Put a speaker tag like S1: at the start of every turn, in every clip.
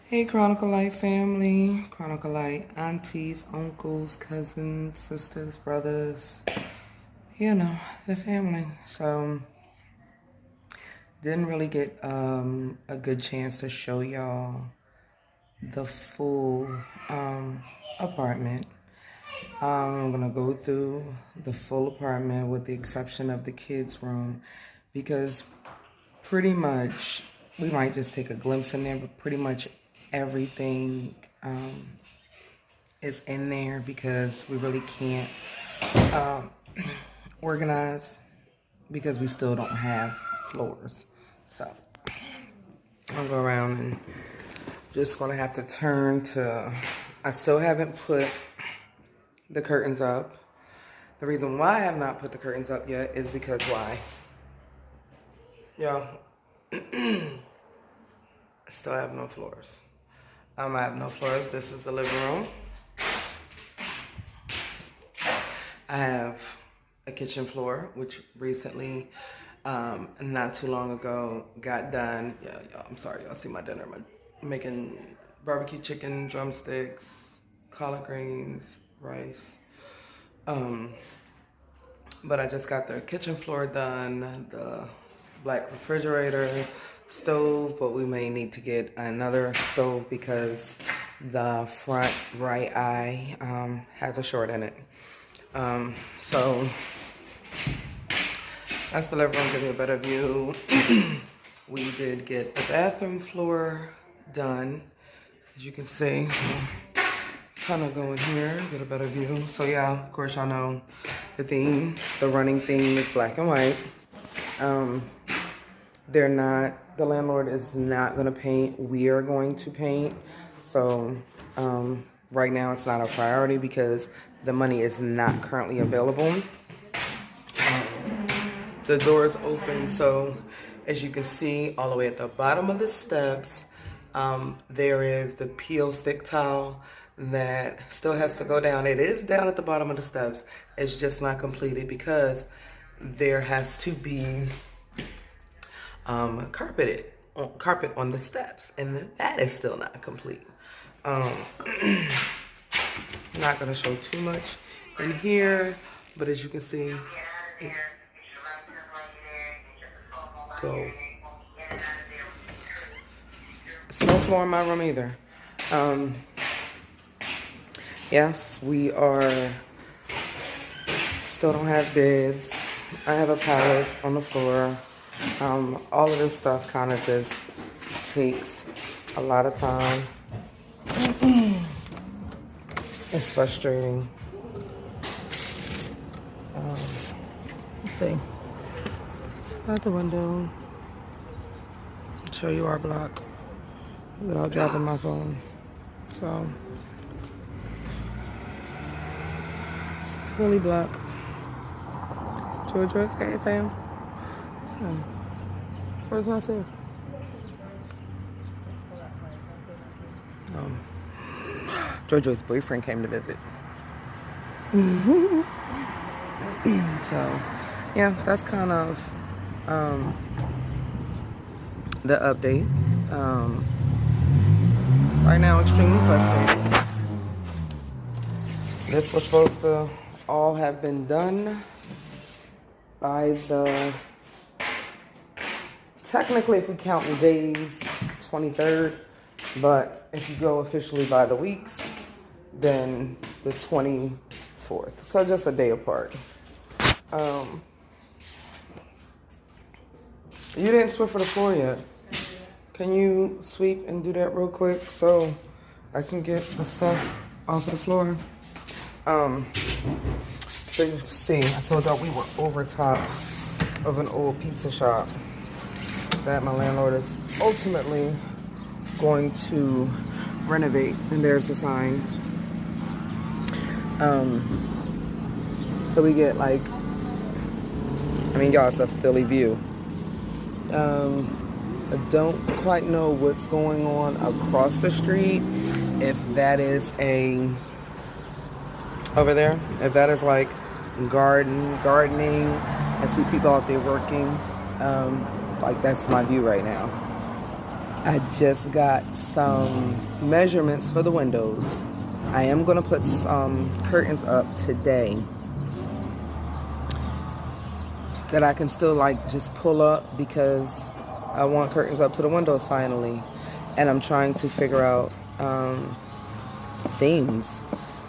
S1: Hey, Chronicle Light family, Chronicle Light aunties, uncles, cousins, sisters, brothers, the family. So, didn't really get a good chance to show y'all the full apartment. I'm gonna go through the full apartment with the exception of the kids' room because pretty much we might just take a glimpse in there, but pretty much everything is in there because we really can't organize because we still don't have floors. So I'll go around and just gonna have to turn to, I still haven't put the curtains up. The reason why I have not put the curtains up yet is because why? Yeah, I still have no floors. I have no floors. This is the living room. I have a kitchen floor, which recently, not too long ago, got done. Yeah, y'all, I'm sorry, y'all see my dinner. I'm making barbecue chicken, drumsticks, collard greens, rice. But I just got the kitchen floor done, the black refrigerator, stove, but we may need to get another stove because the front right eye has a short in it. So that's the living room, give you a better view. We did get the bathroom floor done, as you can see. Kind of go in here, get a better view. So yeah, of course y'all know the theme, the running theme is black and white. The landlord is not gonna paint, we are going to paint. So right now it's not a priority because the money is not currently available. The door is open, so as you can see all the way at the bottom of the steps, there is the peel stick tile that still has to go down. It is down at the bottom of the steps. It's just not completed because there has to be carpet on the steps, and that is still not complete. Not gonna show too much in here, but as you can see, go. It's no floor in my room either. Yes, we are, still don't have beds. I have a pallet on the floor. All of this stuff kind of just takes a lot of time. It's frustrating. Let's see. Out the window. Show you our block without dropping my phone. So it's fully block. Joyce, got your fam? So, where's my sis? Joyce's boyfriend came to visit. So, yeah, that's kind of the update. Right now, extremely frustrated. This was supposed to all have been done by the, technically if we count the days, 23rd, but if you go officially by the weeks, then the 24th. So just a day apart. You didn't sweep for the floor yet. Can you sweep and do that real quick so I can get the stuff off of the floor? So you can see, I told y'all we were over top of an old pizza shop that my landlord is ultimately going to renovate, and there's the sign. So we get like, y'all, it's a Philly view. I don't quite know what's going on across the street. If that is over there, if that is like gardening. I see people out there working. Like that's my view right now. I just got some measurements for the windows. I am going to put some curtains up today that I can still like just pull up because I want curtains up to the windows finally. And I'm trying to figure out themes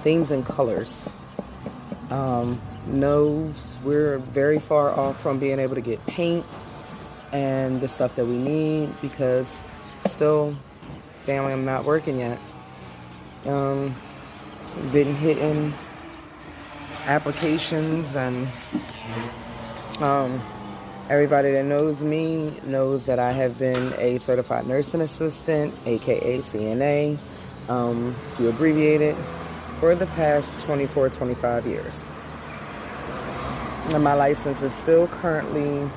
S1: and colors. No, we're very far off from being able to get paint and the stuff that we need because still, family, I'm not working yet. Been hitting applications, and everybody that knows me knows that I have been a certified nursing assistant, aka CNA, if you abbreviate it, for the past 25 years. And my license is still currently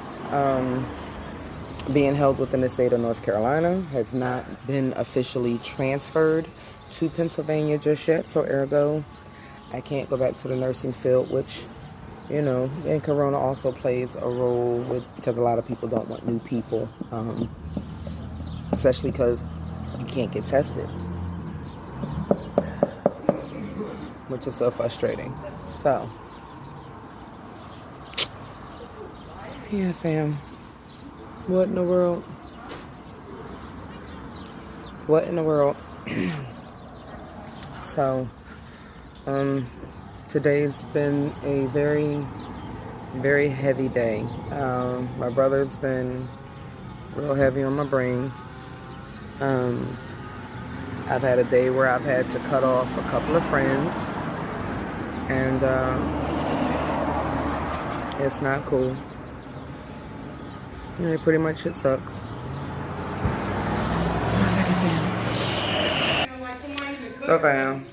S1: being held within the state of North Carolina, has not been officially transferred to Pennsylvania just yet, so ergo, I can't go back to the nursing field, which, you know, and Corona also plays a role because a lot of people don't want new people, especially because you can't get tested, which is so frustrating. So, yeah, fam. What in the world? What in the world? So, today's been a very, very heavy day. My brother's been real heavy on my brain. I've had a day where I've had to cut off a couple of friends, and it's not cool. Yeah, pretty much it sucks. So fam,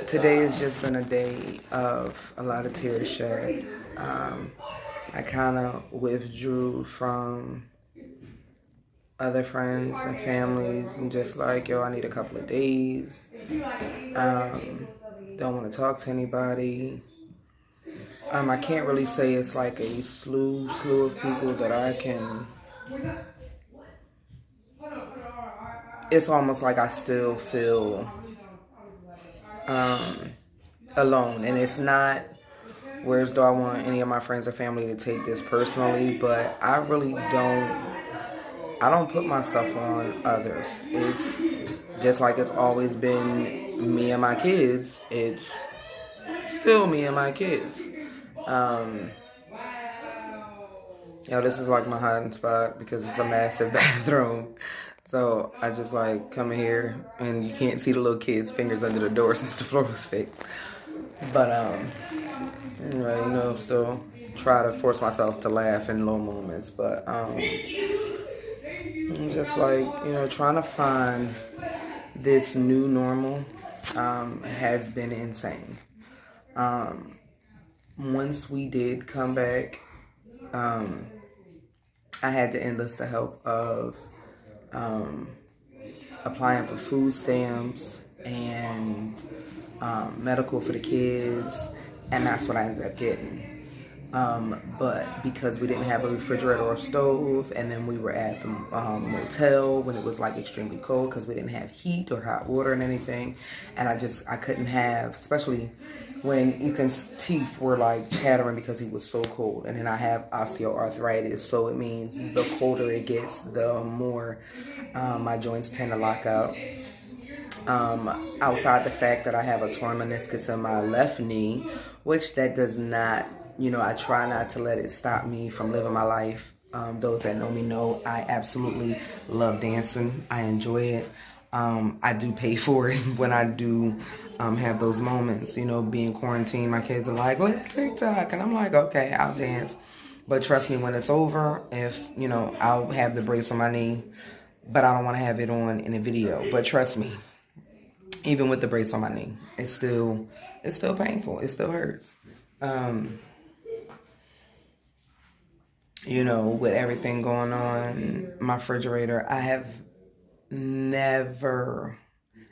S1: today has just been a day of a lot of tears shed. I kind of withdrew from other friends and families and just like, yo, I need a couple of days. Don't want to talk to anybody. I can't really say it's like a slew of people that I can. It's almost like I still feel alone, and it's not. Whereas do I want any of my friends or family to take this personally, but I really don't. I don't put my stuff on others. It's just like it's always been me and my kids. It's still me and my kids. This is like my hiding spot because it's a massive bathroom. So I just like come in here and you can't see the little kids' fingers under the door since the floor was fixed. But still try to force myself to laugh in low moments. But just like, trying to find this new normal has been insane. Once we did come back, I had to enlist the help of applying for food stamps and medical for the kids, and that's what I ended up getting. But because we didn't have a refrigerator or stove, and then we were at the motel when it was like extremely cold because we didn't have heat or hot water and anything, and I couldn't have, especially when Ethan's teeth were like chattering because he was so cold, and then I have osteoarthritis, so it means the colder it gets, the more my joints tend to lock out. Outside the fact that I have a torn meniscus in my left knee, which that does not, I try not to let it stop me from living my life. Those that know me know I absolutely love dancing. I enjoy it. I do pay for it when I do have those moments. Being quarantined, my kids are like, let's TikTok. And I'm like, okay, I'll dance. But trust me, when it's over, if, I'll have the brace on my knee, but I don't want to have it on in a video. But trust me, even with the brace on my knee, it's still painful. It still hurts. With everything going on, my refrigerator, I have never,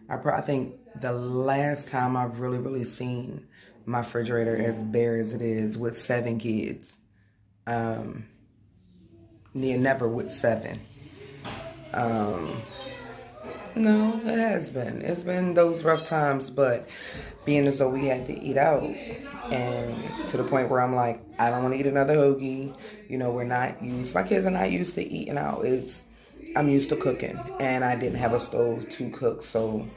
S1: I think the last time I've really, really seen my refrigerator as bare as it is with 7 kids, never with 7. No, it has been. It's been those rough times, but being as though we had to eat out, and to the point where I'm like, I don't want to eat another hoagie. You know, we're not used. My kids are not used to eating out. I'm used to cooking, and I didn't have a stove to cook, so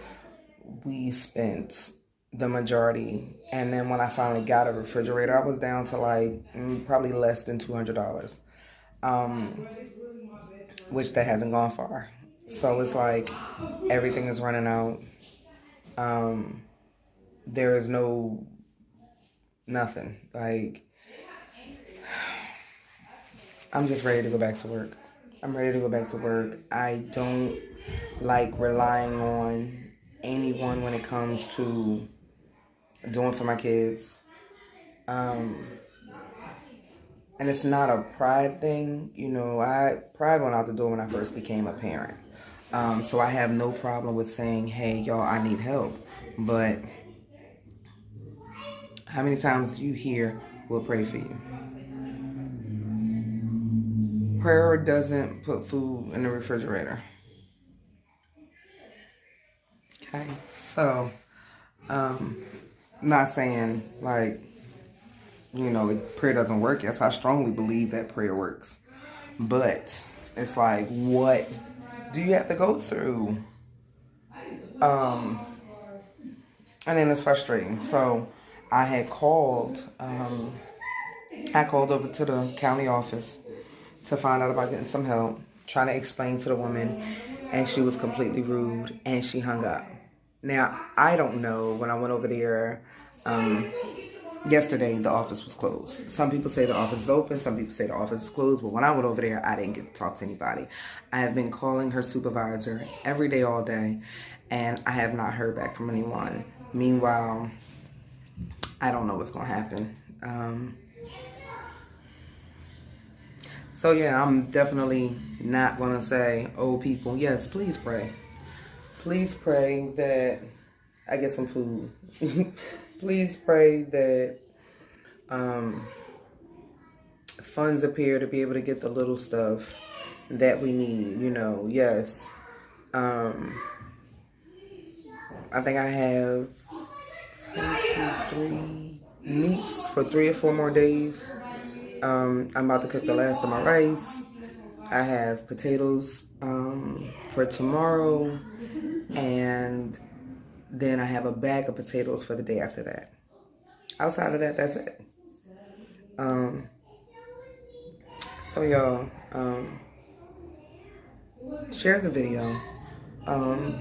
S1: we spent the majority. And then when I finally got a refrigerator, I was down to like probably less than $200, which that hasn't gone far. So it's like everything is running out. There is nothing. Like, I'm just ready to go back to work. I'm ready to go back to work. I don't like relying on anyone when it comes to doing for my kids. And it's not a pride thing. You know, pride went out the door when I first became a parent. So I have no problem with saying, hey, y'all, I need help. But how many times do you hear, we'll pray for you? Prayer doesn't put food in the refrigerator. Okay? So, not saying like, you know, prayer doesn't work. Yes, I strongly believe that prayer works. But it's like, what do you have to go through? And then it's frustrating. So I called over to the county office to find out about getting some help, trying to explain to the woman, and she was completely rude, and she hung up. Now, I don't know, when I went over there yesterday, the office was closed. Some people say the office is open, some people say the office is closed, but when I went over there, I didn't get to talk to anybody. I have been calling her supervisor every day, all day, and I have not heard back from anyone. Meanwhile, I don't know what's going to happen. So yeah, I'm definitely not going to say, oh, people, yes, please pray. Please pray that I get some food. Please pray that funds appear to be able to get the little stuff that we need. You know, yes. I think I have 3 meats for 3 or 4 more days. I'm about to cook the last of my rice. I have potatoes for tomorrow, and then I have a bag of potatoes for the day after that. Outside of that, that's it. So y'all, share the video.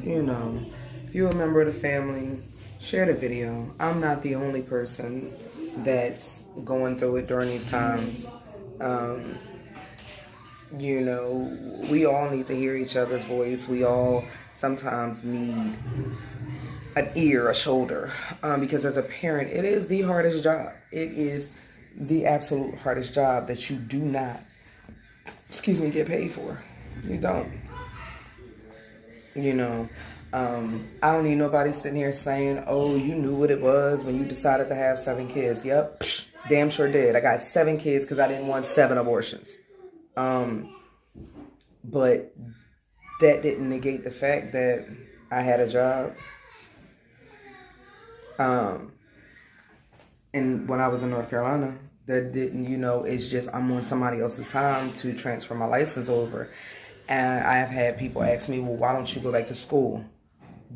S1: You know, if you're a member of the family, share the video. I'm not the only person that's going through it during these times. You know, we all need to hear each other's voice. We all sometimes need an ear, a shoulder, because as a parent, it is the hardest job. It is the absolute hardest job that you do not, get paid for. You don't. You know, I don't need nobody sitting here saying, oh, you knew what it was when you decided to have 7 kids. Yep, damn sure did. I got 7 kids because I didn't want 7 abortions. But that didn't negate the fact that I had a job. And when I was in North Carolina, that didn't, it's just I'm on somebody else's time to transfer my license over. And I have had people ask me, well, why don't you go back to school?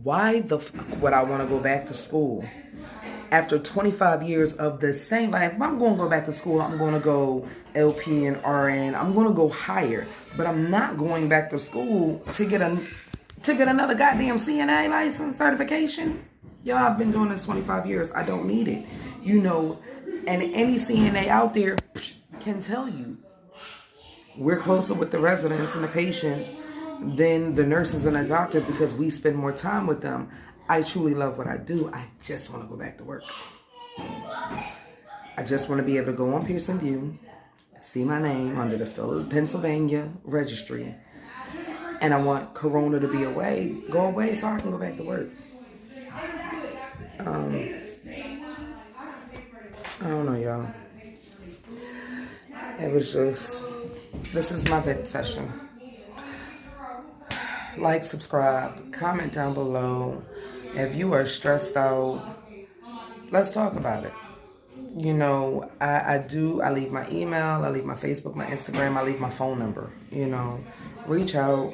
S1: Why the fuck would I want to go back to school? After 25 years of the same life, if I'm going to go back to school, I'm going to go LP and RN. I'm going to go higher. But I'm not going back to school to get another goddamn CNA license certification. Y'all, I've been doing this 25 years. I don't need it. And any CNA out there can tell you, we're closer with the residents and the patients than the nurses and the doctors because we spend more time with them. I truly love what I do. I just want to go back to work. I just want to be able to go on Pearson View, see my name under the Pennsylvania registry, and I want Corona to go away so I can go back to work. I don't know, y'all. It was just This is my vent session. Like, subscribe, comment down below. If you are stressed out, let's talk about it. You know, I leave my email, I leave my Facebook, my Instagram, I leave my phone number. You know, reach out.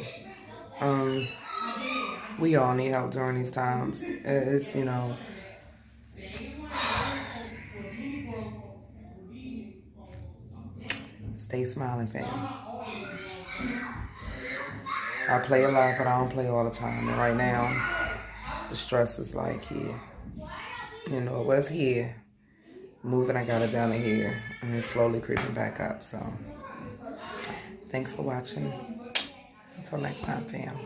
S1: We all need help during these times. It's, you know, stay smiling, fam. I play a lot, but I don't play all the time. And right now, the stress is like here. You know, it was here. Moving, I got it down to here. And it's slowly creeping back up. So, thanks for watching. Until next time, fam.